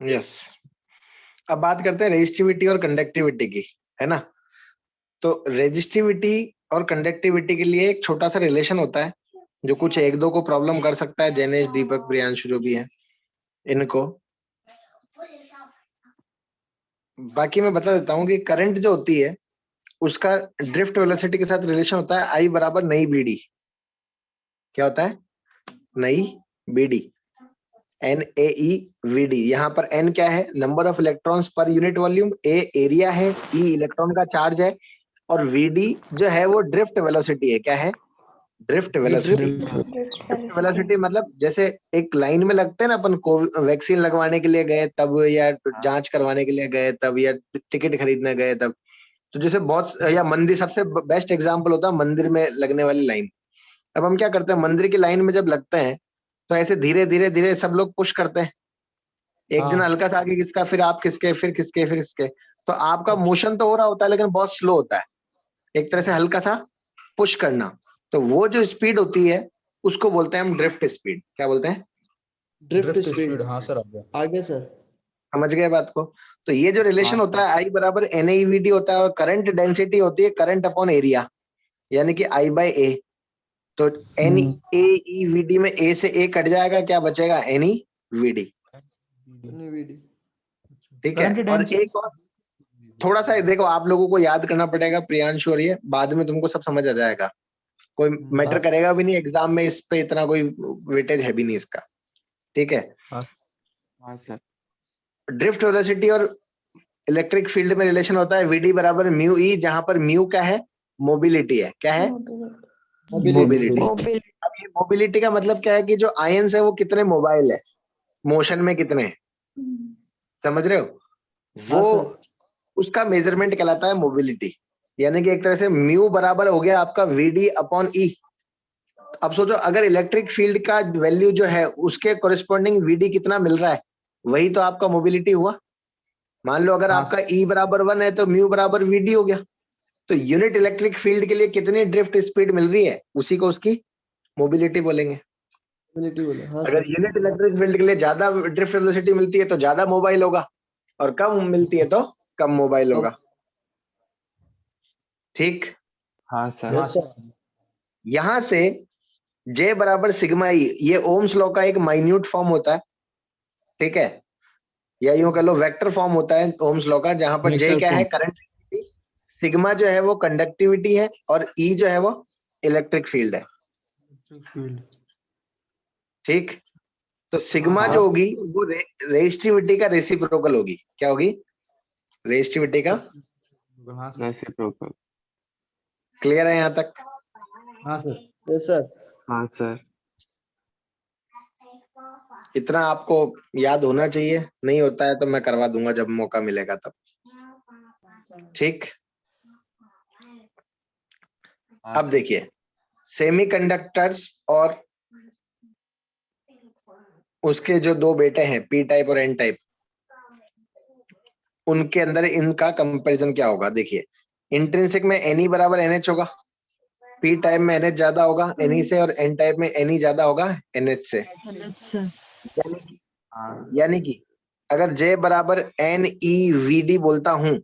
Yes. अब बात करते हैं रेजिस्टिविटी और कंडक्टिविटी की, है ना। तो रेजिस्टिविटी और कंडक्टिविटी के लिए एक छोटा सा रिलेशन होता है जो कुछ एक दो को प्रॉब्लम कर सकता है, जैनेश, दीपक, प्रियांशु जो भी है इनको। बाकी मैं बता देता हूँ कि करंट जो होती है उसका ड्रिफ्ट वेलोसिटी के साथ रिलेशन होता है आई बराबर नई बीडी। क्या होता है? नई बीडी, NaE VD। यहाँ पर N क्या है? Number of electrons per unit volume, A area है, E इलेक्ट्रॉन का चार्ज है, और VD जो है वो ड्रिफ्ट वेलोसिटी है। क्या है? Drift velocity. ड्रिफ्ट वेलोसिटी मतलब जैसे एक लाइन में लगते हैं ना अपन को, वैक्सीन लगवाने के लिए गए तब, या जांच करवाने के लिए गए तब, या टिकट खरीदने गए तब, तो जैसे बहुत, या मंदिर, सबसे बेस्ट एग्जांपल होता है मंदिर में लगने वाली लाइन। अब हम क्या करते हैं, मंदिर की लाइन में जब लगते हैं तो ऐसे धीरे धीरे धीरे सब लोग पुश करते हैं, एक जन हल्का सा आगे किसका, फिर आप किसके, फिर किसके, फिर किसके। तो आपका मोशन तो हो रहा होता है लेकिन बहुत स्लो होता है, एक तरह से हल्का सा पुश करना। तो वो जो स्पीड होती है उसको बोलते हैं हम ड्रिफ्ट स्पीड। क्या बोलते हैं? Drift speed. हाँ सर, आगे सर। समझ गए बात को? तो ये जो रिलेशन होता है आई बराबर NaEVD होता है, और करंट डेंसिटी होती है करंट अपॉन एरिया, यानी कि I बाई ए। तो NaEVD में A से A कट जाएगा, क्या बचेगा? NeVD। ठीक है। और एक और थोड़ा सा देखो, आप लोगों को याद करना पड़ेगा प्रियांशु, और ये बाद में तुमको सब समझ आ जाएगा, कोई मैटर करेगा भी नहीं एग्जाम में, इस पे इतना कोई वेटेज है भी नहीं इसका। ठीक है। हाँ सर। ड्रिफ्ट वेलोसिटी और इलेक्ट्रिक फील्ड में रिलेशन होता है VD बराबर म्यू ई, जहां पर म्यू क्या है? मोबिलिटी है। क्या है? मोबिलिटी। अब ये मोबिलिटी का मतलब क्या है कि जो आयंस है वो कितने मोबाइल है, मोशन में कितने हैं, समझ रहे हो? वो उसका मेजरमेंट कहलाता है मोबिलिटी। यानी कि एक तरह से म्यू बराबर हो गया आपका VD अपॉन ई। अब सोचो, अगर इलेक्ट्रिक फील्ड का वैल्यू जो है उसके कोरिस्पॉन्डिंग VD कितना मिल रहा है, वही तो आपका मोबिलिटी हुआ। मान लो अगर आपका E बराबर 1 है तो म्यू बराबर VD हो गया। तो यूनिट इलेक्ट्रिक फील्ड के लिए कितनी ड्रिफ्ट स्पीड मिल रही है, उसी को उसकी मोबिलिटी बोलेंगे। अगर यूनिट इलेक्ट्रिक फील्ड के लिए ज्यादा ड्रिफ्ट वेलोसिटी मिलती है तो ज्यादा मोबाइल होगा, और कम मिलती है तो कम मोबाइल होगा। ठीक। हाँ सर। यहां से J बराबर सिग्मा ई, ये ओम्स लॉ का एक माइन्यूट फॉर्म होता है। ठीक है। या यूं कह लो वेक्टर फॉर्म होता है ओम्स लॉ का, जहां पर J क्या है? करंट, सिग्मा जो है वो कंडक्टिविटी है, और E जो है वो इलेक्ट्रिक फील्ड है। ठीक। तो सिग्मा जो होगी वो रेजिस्टिविटी का रेसिप्रोकल होगी। क्या होगी? रेजिस्टिविटी का रेसिप्रोकल। क्लियर है यहाँ तक? हाँ सर। Yes sir. हाँ सर। इतना आपको याद होना चाहिए, नहीं होता है तो मैं करवा दूंगा जब मौका मिलेगा तब। ठीक। अब देखिए, सेमीकंडक्टर्स और उसके जो दो बेटे हैं P टाइप और N टाइप, उनके अंदर इनका कंपैरिजन क्या होगा? देखिए, इंट्रिंसिक में Ne बराबर NH होगा, P टाइप में NH ज्यादा होगा Ne से, और N टाइप में Ne ज्यादा होगा NH से। यानी कि अगर J बराबर NeVD बोलता हूं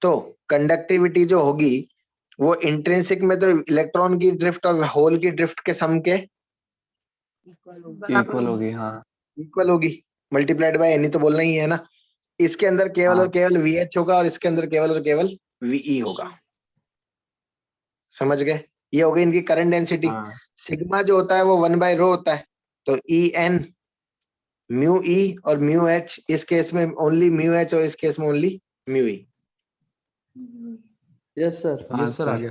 तो कंडक्टिविटी जो होगी वो इंट्रिंसिक में तो इलेक्ट्रॉन की ड्रिफ्ट और होल की ड्रिफ्ट के सम के इक्वल होगी। हाँ, इक्वल होगी, मल्टीप्लाइड बाय Ne तो बोलना ही है ना। इसके अंदर केवल और केवल VH होगा, और इसके अंदर केवल और केवल VE होगा। समझ गए? ये हो गई इनकी करंट डेंसिटी। सिग्मा जो होता है वो 1/ρ होता है, तो En म्यू E और म्यू H, इस केस में ओनली म्यू H और इस केस में only mu E। Yes sir. Yes sir, आ गया।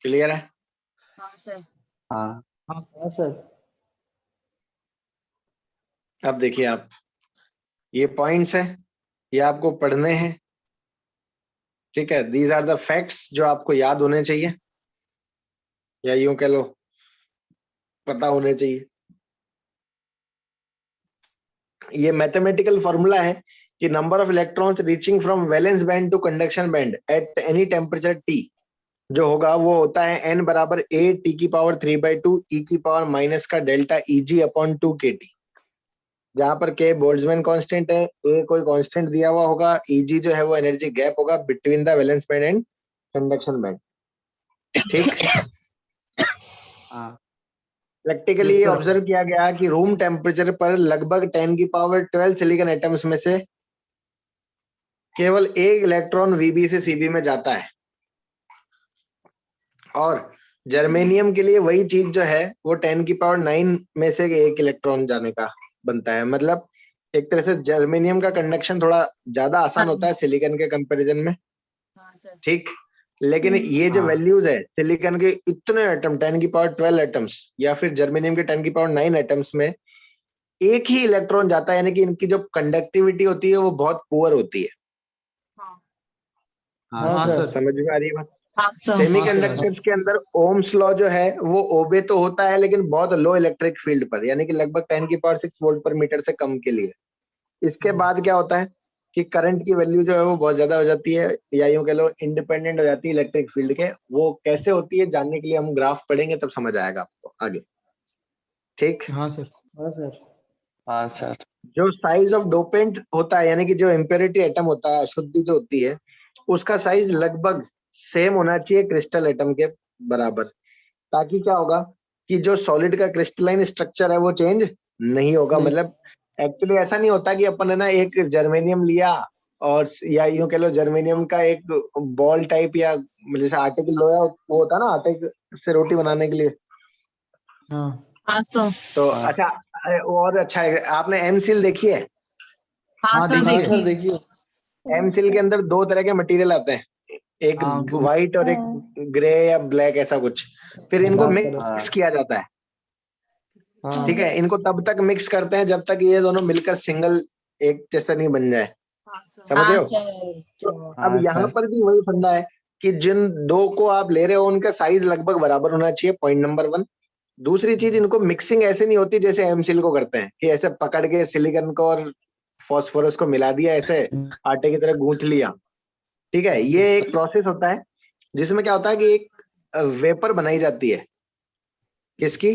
क्लियर है? हाँ सर। हाँ हाँ सर। अब देखिए आप, ये पॉइंट्स है, ये आपको पढ़ने हैं। ठीक है। दीज आर द फैक्ट्स जो आपको याद होने चाहिए, या यूं कह लो पता होने चाहिए। ये मैथमेटिकल फॉर्मूला है कि number of electrons reaching from valence band to conduction band at any temperature T जो होगा वो होता है N बराबर A T की पावर 3/2 E की पावर माइनस का डेल्टा EG अपॉन 2 KT। जहां पर के बोल्ट्जमैन कांस्टेंट है, ए कोई कांस्टेंट दिया हुआ होगा, ईजी जो है वो एनर्जी गैप होगा between the valence band and conduction band. ठीक। हाँ प्रैक्टिकली Yes, ये sir. ऑब्जर्व किया गया कि रूम टेम्परेचर पर लगभग 10⁻12 सिलिकॉन एटम्स में से केवल एक इलेक्ट्रॉन वीबी से सीबी में जाता है, और जर्मेनियम के लिए वही चीज जो है वो 10⁹ में से एक इलेक्ट्रॉन जाने का बनता है। मतलब एक तरह से जर्मेनियम का कंडक्शन थोड़ा ज्यादा आसान होता है सिलिकॉन के कंपैरिजन में। हाँ सर। ठीक। लेकिन ये जो हाँ। वैल्यूज है सिलिकॉन के इतने एटम 10⁻12 एटम्स या फिर जर्मेनियम के 10⁹ एटम्स में एक ही इलेक्ट्रॉन जाता है, यानी कि इनकी जो कंडक्टिविटी होती है वो बहुत पुअर होती है। हाँ हाँ हाँ, सर। सर. समझ में आ रही है बात? हाँ सर। सेमीकंडक्टर्स के अंदर ओम्स लॉ जो है वो ओबे तो होता है, लेकिन बहुत लो इलेक्ट्रिक फील्ड पर, यानी कि लगभग 10⁶ वोल्ट पर मीटर से कम के लिए। इसके बाद क्या होता है कि करंट की वैल्यू जो है वो बहुत ज्यादा हो जाती है, या यूं कह लो इंडिपेंडेंट हो जाती है इलेक्ट्रिक फील्ड के। वो कैसे होती है जानने के लिए हम ग्राफ पढ़ेंगे तब समझ आएगा आपको आगे। ठीक। हाँ, सर. हाँ, सर. हाँ सर। जो साइज ऑफ डोपेंट होता है, यानी कि जो इम्प्योरिटी एटम होता है, अशुद्धि जो होती है, उसका साइज लगभग सेम होना चाहिए क्रिस्टल एटम के बराबर, ताकि क्या होगा कि जो सॉलिड का क्रिस्टलाइन स्ट्रक्चर है वो चेंज नहीं होगा। नहीं। मतलब एक्चुअली ऐसा नहीं होता कि अपन है ना एक जर्मेनियम लिया और या यूं कह लो जर्मेनियम का एक बॉल टाइप, या जैसे आटे की लोया वो होता है ना आटे से रोटी बनाने के लिए। हाँ. हाँ सर। तो हाँ। अच्छा, और अच्छा है, आपने एम सील देखी है? हाँ सर हाँ, सर. देखिए। देखिए. एम सील के अंदर दो तरह के मटेरियल आते हैं, एक हाँ, व्हाइट और एक ग्रे या ब्लैक ऐसा कुछ। फिर इनको black मिक्स color. किया जाता है। हाँ. ठीक है, इनको तब तक मिक्स करते हैं जब तक ये दोनों मिलकर सिंगल एक जैसा नहीं बन जाए। समझ रहे हाँ हो? सर। तो अब हाँ यहाँ सर। पर भी वही फंडा है कि जिन दो को आप ले रहे हो उनका साइज लगभग बराबर होना चाहिए, पॉइंट नंबर 1। दूसरी चीज, इनको मिक्सिंग ऐसे नहीं होती जैसे एमसील को करते हैं कि ऐसे पकड़ के सिलिकॉन को और फास्फोरस को मिला दिया, ऐसे आटे की तरह गूंथ लिया। ठीक है, ये एक प्रोसेस होता है जिसमें क्या होता है कि एक वेपर बनाई जाती है, किसकी?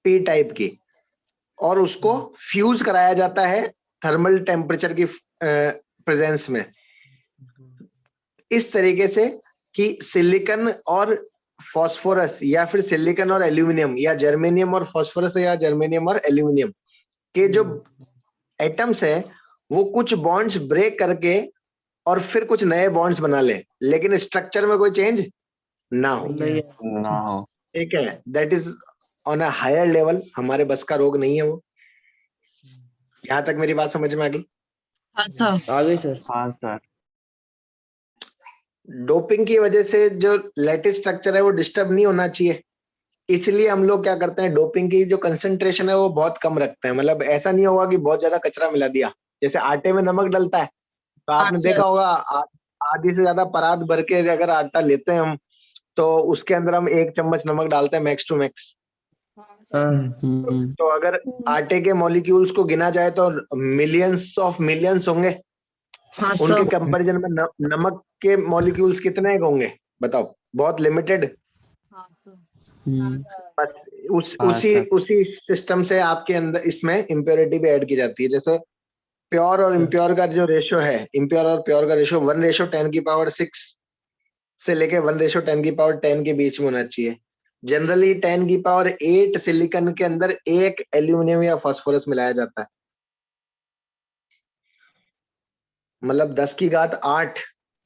पी टाइप की, और उसको फ्यूज कराया जाता है थर्मल टेम्परेचर की प्रेजेंस में, इस तरीके से कि सिलिकॉन और फास्फोरस, या फिर सिलिकॉन और एल्यूमिनियम, या जर्मेनियम और फास्फोरस, या जर्मेनियम और एल्यूमिनियम के जो एटम्स है वो कुछ बॉन्ड्स ब्रेक करके और फिर कुछ नए बॉन्ड्स बना ले, लेकिन स्ट्रक्चर में कोई चेंज ना हो। नहीं. ना हो। ठीक है, that is on a higher level, हमारे बस का रोग नहीं है वो। यहाँ तक मेरी बात समझ में आ गई? हाँ सर। आ गई, सर. हाँ सर। डोपिंग की वजह से जो लैटिस स्ट्रक्चर है वो डिस्टर्ब नहीं होना चाहिए, इसलिए हम लोग क्या करते हैं, डोपिंग की जो कंसंट्रेशन है वो बहुत कम रखते हैं। मतलब ऐसा नहीं होगा कि बहुत ज्यादा कचरा मिला दिया, जैसे आटे में नमक डलता है तो हाँ आपने सर। देखा होगा आधी से ज्यादा परात भर के अगर आटा लेते हैं हम, तो उसके अंदर हम 1 चम्मच नमक डालते हैं मैक्स टू मैक्स। हाँ. तो अगर आटे के मॉलिक्यूल्स को गिना जाए तो मिलियंस ऑफ मिलियंस होंगे, हाँ उनके सर। कंपैरिजन में नमक के मॉलिक्यूल्स कितने होंगे बताओ? बहुत लिमिटेड। हाँ सर। बस हाँ सर। उसी सिस्टम से आपके अंदर इसमें इम्प्योरिटी भी ऐड की जाती है। जैसे प्योर और इम्प्योर का जो रेशियो है, इम्प्योर और प्योर का रेशियो 1:10⁶ से लेके 1:10⁻10 के बीच में होना चाहिए। जनरली 10⁸ सिलिकॉन के अंदर एक एल्यूमिनियम या फास्फोरस मिलाया जाता है। मतलब 10⁸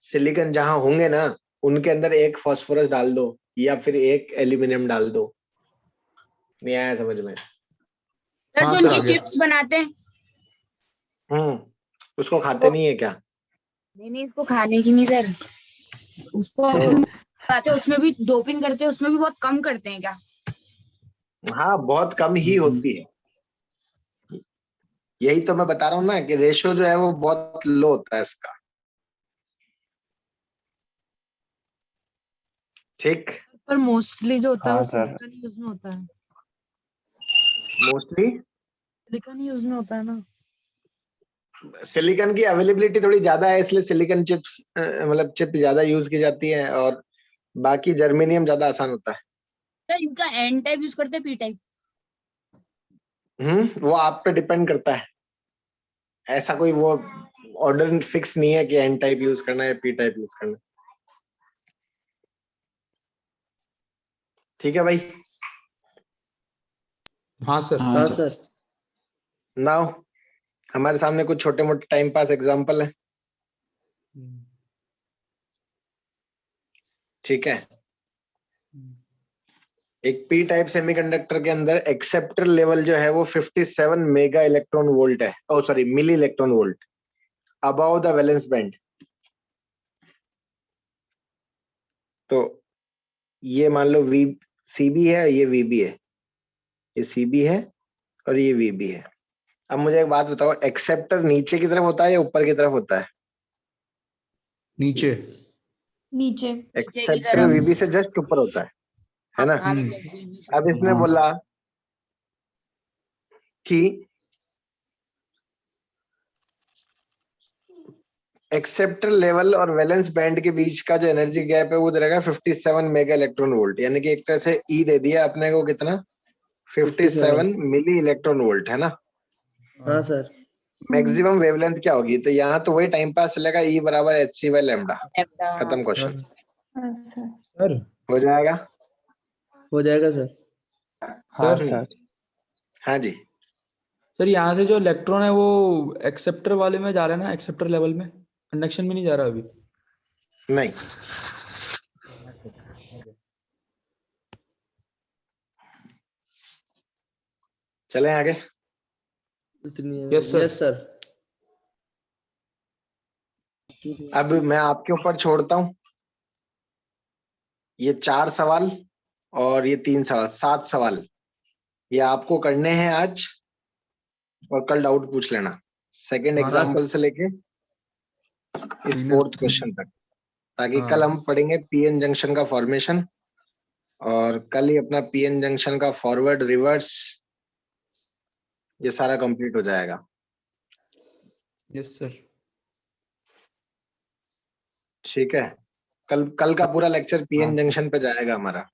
सिलिकॉन जहां होंगे ना, उनके अंदर एक फास्फोरस डाल दो या फिर एक एल्यूमिनियम डाल दो। नहीं आया समझ में? सर जो उनकी चिप्स बनाते हैं उसको खाते नहीं है क्या? नहीं नहीं, इसको खाने की नहीं सर, उसको खाते हैं, उसमें भी डोपिंग करते हैं, उसमें भी बहुत कम करते हैं क्या? हाँ, बहुत कम ही होती है। यही तो मैं बता रहा हूँ ना कि रेशियो जो है वो बहुत लो होता है इसका। ठीक। पर मोस्टली जो होता है वो हाँ सर। सिलिकॉन यूज में होता है, मोस्टली सिलिकॉन यूज में होता है ना। सिलिकॉन की अवेलेबिलिटी थोड़ी ज्यादा है, इसलिए सिलिकॉन चिप्स मतलब चिप ज्यादा यूज की जाती है, और बाकी जर्मेनियम ज्यादा आसान होता है। सर इनका एन टाइप यूज करते हैं, पी टाइप? वो आप पे डिपेंड करता है, ऐसा कोई वो ऑर्डर फिक्स नहीं है कि एन टाइप यूज करना है या पी टाइप यूज करना है। ठीक है भाई। हाँ सर। हाँ सर। नाउ हमारे सामने कुछ छोटे मोटे टाइम पास एग्जांपल है। ठीक है, एक पी टाइप सेमीकंडक्टर के अंदर एक्सेप्टर लेवल जो है वो 57 मेगा इलेक्ट्रॉन वोल्ट है, oh sorry milli electron volt above the valence band. तो ये मान लो वी सीबी है, ये वीबी है, ये सीबी है और ये वीबी है। अब मुझे एक बात बताओ, एक्सेप्टर नीचे की तरफ होता है या ऊपर की तरफ होता है? नीचे। नीचे। एक्सेप्टर तरफ। वीबी से जस्ट ऊपर होता है ना? हाँ मतलब VB से अब इसने हाँ। बोला कि एक्सेप्टर लेवल और वैलेंस बैंड के बीच का जो एनर्जी गैप है वो दे रहेगा 57 मेगा इलेक्ट्रॉन वोल्ट, यानी कि एक तरह से ई दे दिया अपने को कितना, 57 मिली इलेक्ट्रॉन वोल्ट, है ना? हाँ सर। मैक्सिमम वेवलेंथ क्या होगी? तो यहाँ तो वही टाइम पास चलेगा, ई बराबर H C by lambda. Lambda. खत्म क्वेश्चन। सर हो जाएगा। हो जाएगा सर। हाँ सर सर। हाँ जी, सर यहाँ से जो इलेक्ट्रॉन है वो एक्सेप्टर वाले में जा रहा है ना, एक्सेप्टर लेवल में, कंडक्शन में नहीं जा रहा अभी। नहीं चलें आगे। Yes sir. Yes sir. अब मैं आपके ऊपर छोड़ता हूँ ये 4 सवाल और ये 3 सवाल, 7 सवाल ये आपको करने हैं आज, और कल डाउट पूछ लेना सेकंड हाँ, एग्जाम्पल से लेके इस फोर्थ क्वेश्चन तक, ताकि हाँ। कल हम पढ़ेंगे पीएन जंक्शन का फॉर्मेशन, और कल ही अपना पीएन जंक्शन का फॉरवर्ड रिवर्स ये सारा कंप्लीट हो जाएगा। Yes sir. ठीक है, कल का पूरा लेक्चर पीएन जंक्शन पे जाएगा हमारा।